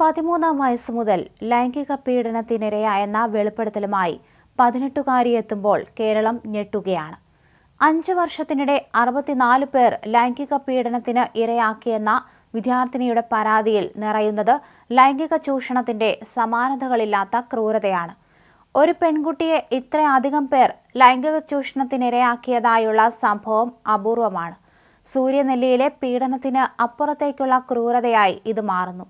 13 വയസ്സ് മുതൽ ലൈംഗിക പീഡനത്തിനിരയായെന്ന വെളിപ്പെടുത്തലുമായി 18-കാരി എത്തുമ്പോൾ കേരളം ഞെട്ടുകയാണ്. 5 വർഷത്തിനിടെ 64 പേർ ലൈംഗിക പീഡനത്തിന് ഇരയാക്കിയെന്ന വിദ്യാർത്ഥിനിയുടെ പരാതിയിൽ നിറയുന്നത് ലൈംഗിക ചൂഷണത്തിന്റെ സമാനതകളില്ലാത്ത ക്രൂരതയാണ്. ഒരു പെൺകുട്ടിയെ ഇത്രയധികം പേർ ലൈംഗിക ചൂഷണത്തിനിരയാക്കിയതായുള്ള സംഭവം അപൂർവമാണ്. സൂര്യനെല്ലിയിലെ പീഡനത്തിന് അപ്പുറത്തേക്കുള്ള ക്രൂരതയായി ഇത് മാറുന്നു.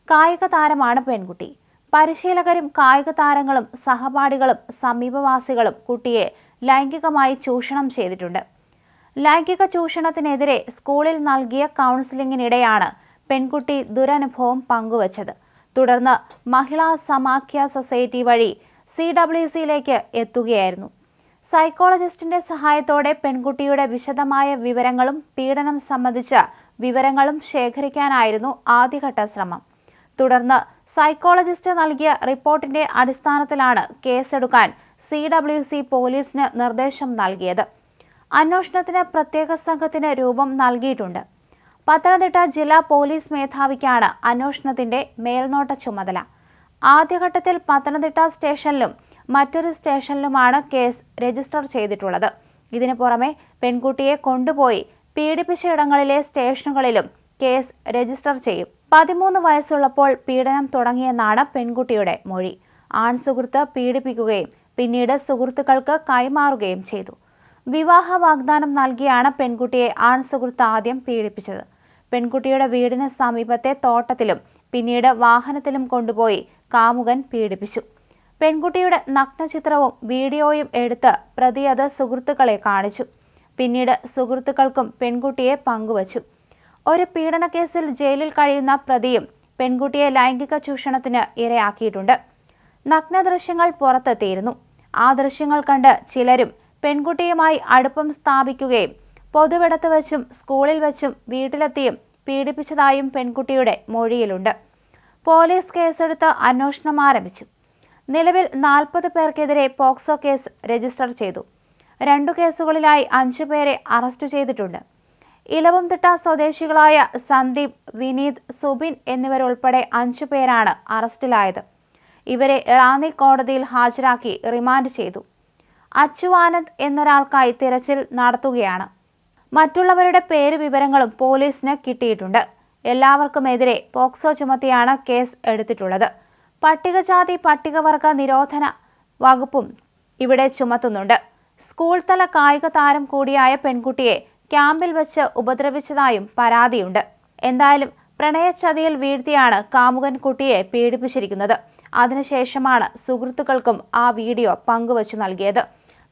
കായിക താരമാണ് പെൺകുട്ടി. പരിശീലകരും കായിക താരങ്ങളും സഹപാഠികളും സമീപവാസികളും കുട്ടിയെ ലൈംഗികമായി ചൂഷണം ചെയ്തിട്ടുണ്ട്. ലൈംഗിക ചൂഷണത്തിനെതിരെ സ്കൂളിൽ നൽകിയ കൗൺസിലിംഗിനിടെയാണ് പെൺകുട്ടി ദുരനുഭവം പങ്കുവച്ചത്. തുടർന്ന് മഹിളാ സമാഖ്യ സൊസൈറ്റി വഴി CWCയിലേക്ക് എത്തുകയായിരുന്നു. സൈക്കോളജിസ്റ്റിന്റെ സഹായത്തോടെ പെൺകുട്ടിയുടെ വിശദമായ വിവരങ്ങളും പീഡനം സംബന്ധിച്ച വിവരങ്ങളും ശേഖരിക്കാനായിരുന്നു ആദ്യഘട്ട ശ്രമം. തുടർന്ന് സൈക്കോളജിസ്റ്റ് നൽകിയ റിപ്പോർട്ടിന്റെ അടിസ്ഥാനത്തിലാണ് കേസെടുക്കാൻ CWC പോലീസിന് നിർദ്ദേശം നൽകിയത്. അന്വേഷണത്തിന് പ്രത്യേക സംഘത്തിന് രൂപം നൽകിയിട്ടുണ്ട്. പത്തനംതിട്ട ജില്ലാ പോലീസ് മേധാവിക്കാണ് അന്വേഷണത്തിന്റെ മേൽനോട്ട ചുമതല. ആദ്യഘട്ടത്തിൽ പത്തനംതിട്ട സ്റ്റേഷനിലും മറ്റൊരു സ്റ്റേഷനിലുമാണ് കേസ് രജിസ്റ്റർ ചെയ്തിട്ടുള്ളത്. ഇതിനു പുറമെ പെൺകുട്ടിയെ കൊണ്ടുപോയി പീഡിപ്പിച്ച ഇടങ്ങളിലെ സ്റ്റേഷനുകളിലും കേസ് രജിസ്റ്റർ ചെയ്യും. 13 വയസ്സുള്ളപ്പോൾ പീഡനം തുടങ്ങിയെന്നാണ് പെൺകുട്ടിയുടെ മൊഴി. ആൺസുഹൃത്ത് പീഡിപ്പിക്കുകയും പിന്നീട് സുഹൃത്തുക്കൾക്ക് കൈമാറുകയും ചെയ്തു. വിവാഹ വാഗ്ദാനം നൽകിയാണ് പെൺകുട്ടിയെ ആൺസുഹൃത്ത് ആദ്യം പീഡിപ്പിച്ചത്. പെൺകുട്ടിയുടെ വീടിന് സമീപത്തെ തോട്ടത്തിലും പിന്നീട് വാഹനത്തിലും കൊണ്ടുപോയി കാമുകൻ പീഡിപ്പിച്ചു. പെൺകുട്ടിയുടെ നഗ്നചിത്രവും വീഡിയോയും എടുത്ത് പ്രതി അത് സുഹൃത്തുക്കളെ കാണിച്ചു. പിന്നീട് സുഹൃത്തുക്കൾക്കും പെൺകുട്ടിയെ പങ്കുവച്ചു. ഒരു പീഡനക്കേസിൽ ജയിലിൽ കഴിയുന്ന പ്രതിയും പെൺകുട്ടിയെ ലൈംഗിക ചൂഷണത്തിന് ഇരയാക്കിയിട്ടുണ്ട്. നഗ്നദൃശ്യങ്ങൾ പുറത്തെത്തിയിരുന്നു. ആ ദൃശ്യങ്ങൾ കണ്ട് ചിലരും പെൺകുട്ടിയുമായി അടുപ്പം സ്ഥാപിക്കുകയും പൊതുവിടത്ത് വെച്ചും സ്കൂളിൽ വെച്ചും വീട്ടിലെത്തിയും പീഡിപ്പിച്ചതായും പെൺകുട്ടിയുടെ മൊഴിയിലുണ്ട്. പോലീസ് കേസെടുത്ത് അന്വേഷണം ആരംഭിച്ചു. നിലവിൽ 40 പേർക്കെതിരെ പോക്സോ കേസ് രജിസ്റ്റർ ചെയ്തു. 2 കേസുകളിലായി 5 പേരെ അറസ്റ്റ് ചെയ്തിട്ടുണ്ട്. ഇലവുംതിട്ട സ്വദേശികളായ സന്ദീപ്, വിനീത്, സുബിൻ എന്നിവരുൾപ്പെടെ 5 പേരാണ് അറസ്റ്റിലായത്. ഇവരെ റാന്നി കോടതിയിൽ ഹാജരാക്കി റിമാൻഡ് ചെയ്തു. അച്ചു ആനന്ദ് എന്നൊരാൾക്കായി തിരച്ചിൽ നടത്തുകയാണ്. മറ്റുള്ളവരുടെ പേര് വിവരങ്ങളും പോലീസിന് കിട്ടിയിട്ടുണ്ട്. എല്ലാവർക്കുമെതിരെ പോക്സോ ചുമത്തിയാണ് കേസ് എടുത്തിട്ടുള്ളത്. പട്ടികജാതി പട്ടികവർഗ നിരോധന വകുപ്പും ഇവിടെ ചുമത്തുന്നുണ്ട്. സ്കൂൾ തല കായിക താരം കൂടിയായ പെൺകുട്ടിയെ ക്യാമ്പിൽ വെച്ച് ഉപദ്രവിച്ചതായും പരാതിയുണ്ട്. എന്തായാലും പ്രണയച്ചതിയിൽ വീഴ്ത്തിയാണ് കാമുകൻ കുട്ടിയെ പീഡിപ്പിച്ചിരിക്കുന്നത്. അതിനുശേഷമാണ് സുഹൃത്തുക്കൾക്കും ആ വീഡിയോ പങ്കുവച്ചു നൽകിയത്.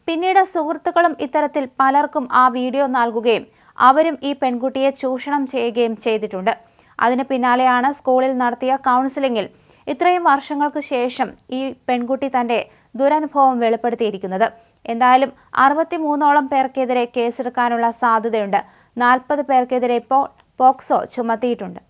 പിന്നീട് സുഹൃത്തുക്കളും ഇത്തരത്തിൽ പലർക്കും ആ വീഡിയോ നൽകുകയും അവരും ഈ പെൺകുട്ടിയെ ചൂഷണം ചെയ്യുകയും ചെയ്തിട്ടുണ്ട്. അതിന് പിന്നാലെയാണ് സ്കൂളിൽ നടത്തിയ കൗൺസിലിംഗിൽ ഇത്രയും വർഷങ്ങൾക്ക് ശേഷം ഈ പെൺകുട്ടി തന്റെ ദുരനുഭവം വെളിപ്പെടുത്തിയിരിക്കുന്നത്. എന്തായാലും 63ഓളം പേർക്കെതിരെ കേസെടുക്കാനുള്ള സാധ്യതയുണ്ട്. 40 പേർക്കെതിരെ ഇപ്പോൾ പോക്സോ ചുമത്തിയിട്ടുണ്ട്.